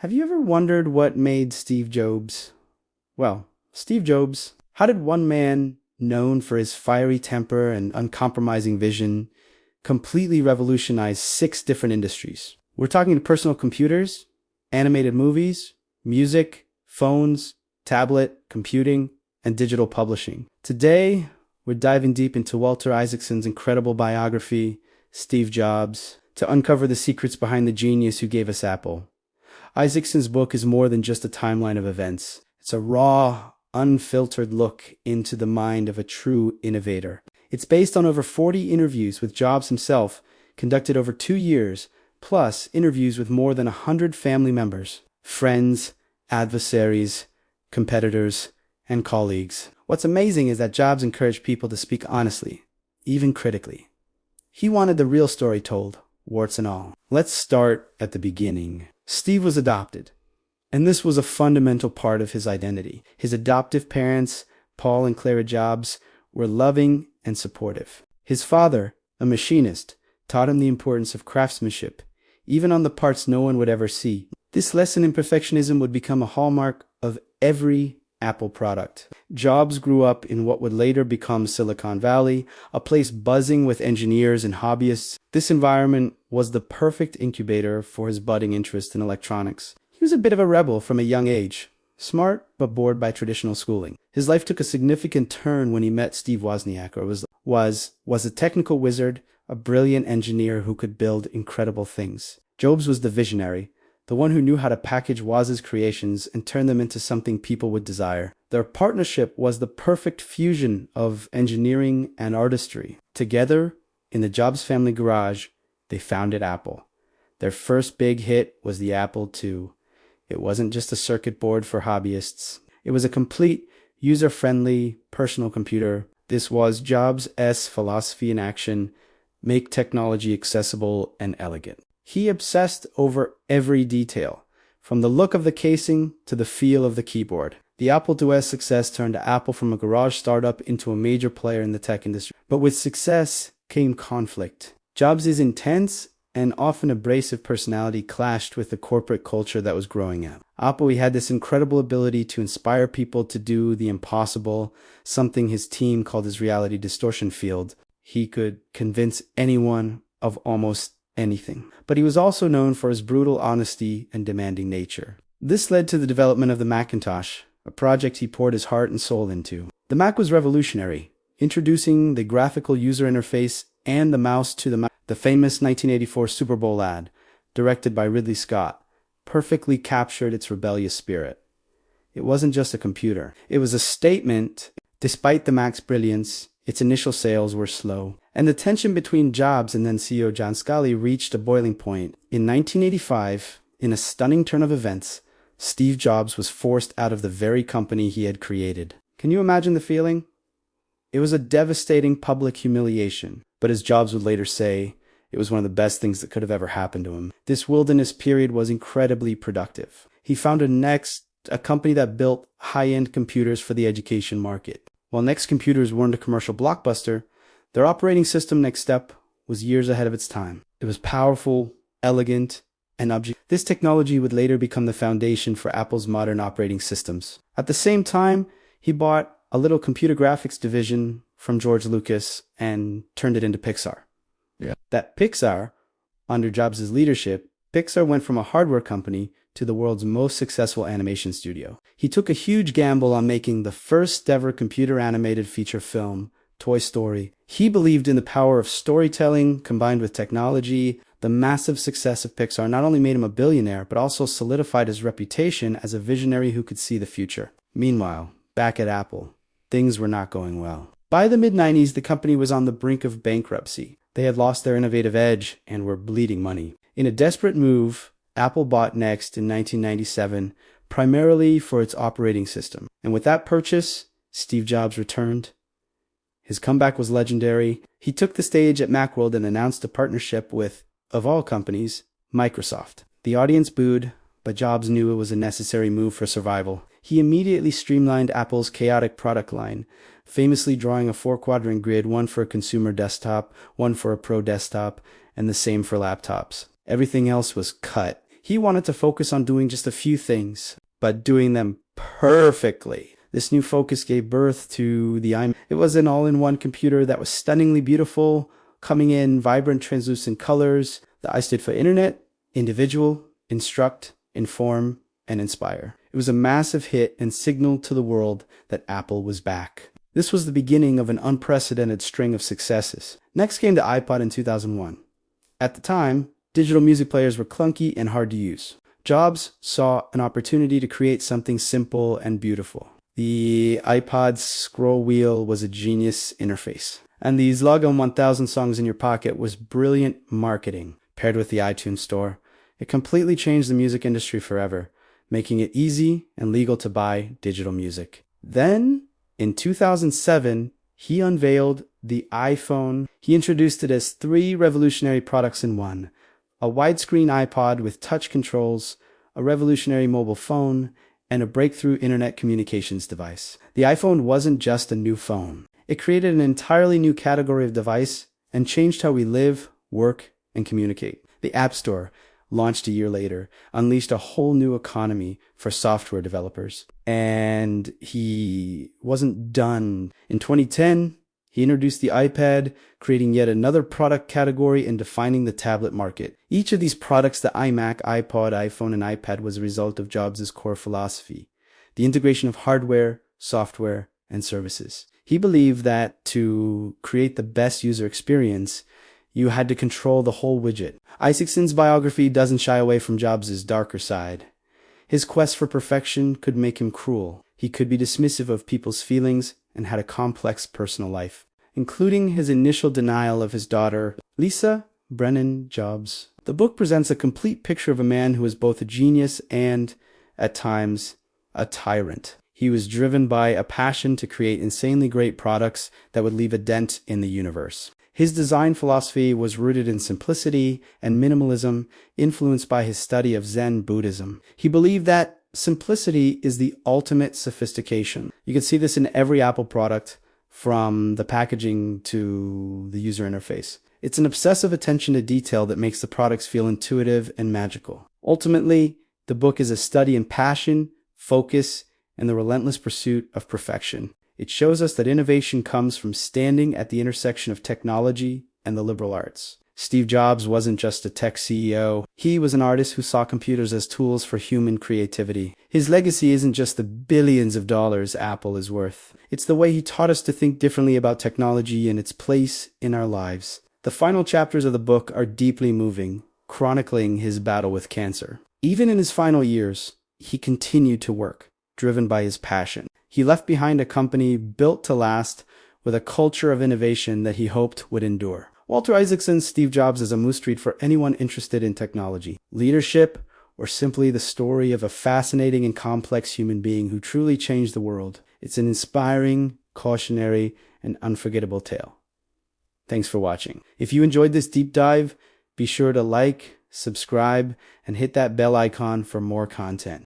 Have you ever wondered what made Steve Jobs? Well, Steve Jobs, how did one man known for his fiery temper and uncompromising vision completely revolutionize 6 different industries? We're talking personal computers, animated movies, music, phones, tablet, computing, and digital publishing. Today, we're diving deep into Walter Isaacson's incredible biography, Steve Jobs, to uncover the secrets behind the genius who gave us Apple. Isaacson's book is more than just a timeline of events. It's a raw, unfiltered look into the mind of a true innovator. It's based on over 40 interviews with Jobs himself, conducted over 2 years, plus interviews with more than 100 family members, friends, adversaries, competitors, and colleagues. What's amazing is that Jobs encouraged people to speak honestly, even critically. He wanted the real story told, warts and all. Let's start at the beginning. Steve was adopted, and this was a fundamental part of his identity. His adoptive parents, Paul and Clara Jobs, were loving and supportive. His father, a machinist, taught him the importance of craftsmanship, even on the parts no one would ever see. This lesson in perfectionism would become a hallmark of every Apple product. Jobs grew up in what would later become Silicon Valley, a place buzzing with engineers and hobbyists. This environment was the perfect incubator for his budding interest in electronics. He was a bit of a rebel from a young age, smart but bored by traditional schooling. His life took a significant turn when he met Steve Wozniak, or was a technical wizard, a brilliant engineer who could build incredible things. Jobs was the visionary, the one who knew how to package Woz's creations and turn them into something people would desire. Their partnership was the perfect fusion of engineering and artistry. Together, in the Jobs family garage, they founded Apple. Their first big hit was the Apple II. It wasn't just a circuit board for hobbyists. It was a complete, user-friendly, personal computer. This was Jobs' philosophy in action: make technology accessible and elegant. He obsessed over every detail, from the look of the casing to the feel of the keyboard. The Apple II's success turned Apple from a garage startup into a major player in the tech industry. But with success came conflict. Jobs' intense and often abrasive personality clashed with the corporate culture that was growing up. Apple had this incredible ability to inspire people to do the impossible, something his team called his reality distortion field. He could convince anyone of almost anything. But he was also known for his brutal honesty and demanding nature. This led to the development of the Macintosh, a project he poured his heart and soul into. The Mac was revolutionary, introducing the graphical user interface and the mouse to the Mac. The famous 1984 Super Bowl ad, directed by Ridley Scott, perfectly captured its rebellious spirit. It wasn't just a computer. It was a statement. Despite the Mac's brilliance, its initial sales were slow, and the tension between Jobs and then CEO John Scully reached a boiling point. In 1985, in a stunning turn of events, Steve Jobs was forced out of the very company he had created. Can you imagine the feeling? It was a devastating public humiliation, but as Jobs would later say, it was one of the best things that could have ever happened to him. This wilderness period was incredibly productive. He founded Next, a company that built high-end computers for the education market. While Next computers weren't a commercial blockbuster, their operating system, Next Step, was years ahead of its time. It was powerful, elegant, and This technology would later become the foundation for Apple's modern operating systems. At the same time, he bought a little computer graphics division from George Lucas and turned it into Pixar. That Pixar, under Jobs' leadership, Pixar went from a hardware company to the world's most successful animation studio. He took a huge gamble on making the first ever computer animated feature film, Toy Story. He believed in the power of storytelling combined with technology. The massive success of Pixar not only made him a billionaire, but also solidified his reputation as a visionary who could see the future. Meanwhile, back at Apple, things were not going well. By the mid-90s, the company was on the brink of bankruptcy. They had lost their innovative edge and were bleeding money. In a desperate move, Apple bought Next in 1997, primarily for its operating system. And with that purchase, Steve Jobs returned. His comeback was legendary. He took the stage at Macworld and announced a partnership with, of all companies, Microsoft. The audience booed, but Jobs knew it was a necessary move for survival. He immediately streamlined Apple's chaotic product line, famously drawing a 4-quadrant grid, one for a consumer desktop, one for a pro desktop, and the same for laptops. Everything else was cut. He wanted to focus on doing just a few things, but doing them perfectly. This new focus gave birth to the iMac. It was an all-in-one computer that was stunningly beautiful, coming in vibrant translucent colors. The I stood for Internet, Individual, Instruct, Inform, and Inspire. It was a massive hit and signaled to the world that Apple was back. This was the beginning of an unprecedented string of successes. Next came the iPod in 2001. At the time, digital music players were clunky and hard to use. Jobs saw an opportunity to create something simple and beautiful. The iPod's scroll wheel was a genius interface. And these log on 1,000 songs in your pocket was brilliant marketing. Paired with the iTunes Store, it completely changed the music industry forever, making it easy and legal to buy digital music. Then, in 2007, he unveiled the iPhone. He introduced it as 3 revolutionary products in one: a widescreen iPod with touch controls, a revolutionary mobile phone, and a breakthrough internet communications device. The iPhone wasn't just a new phone. It created an entirely new category of device and changed how we live, work, and communicate. The App Store, launched a year later, unleashed a whole new economy for software developers. And he wasn't done. In 2010, he introduced the iPad, creating yet another product category and defining the tablet market. Each of these products, the iMac, iPod, iPhone, and iPad, was a result of Jobs' core philosophy: the integration of hardware, software, and services. He believed that to create the best user experience, you had to control the whole widget. Isaacson's biography doesn't shy away from Jobs' darker side. His quest for perfection could make him cruel. He could be dismissive of people's feelings and had a complex personal life, including his initial denial of his daughter, Lisa Brennan Jobs. The book presents a complete picture of a man who was both a genius and, at times, a tyrant. He was driven by a passion to create insanely great products that would leave a dent in the universe. His design philosophy was rooted in simplicity and minimalism, influenced by his study of Zen Buddhism. He believed that simplicity is the ultimate sophistication. You can see this in every Apple product, from the packaging to the user interface. It's an obsessive attention to detail that makes the products feel intuitive and magical. Ultimately, the book is a study in passion, focus, and the relentless pursuit of perfection. It shows us that innovation comes from standing at the intersection of technology and the liberal arts. Steve Jobs wasn't just a tech CEO. He was an artist who saw computers as tools for human creativity. His legacy isn't just the billions of dollars Apple is worth. It's the way he taught us to think differently about technology and its place in our lives. The final chapters of the book are deeply moving, chronicling his battle with cancer. Even in his final years, he continued to work, driven by his passion. He left behind a company built to last, with a culture of innovation that he hoped would endure. Walter Isaacson's Steve Jobs is a must-read for anyone interested in technology, leadership, or simply the story of a fascinating and complex human being who truly changed the world. It's an inspiring, cautionary, and unforgettable tale. Thanks for watching. If you enjoyed this deep dive, be sure to like, subscribe, and hit that bell icon for more content.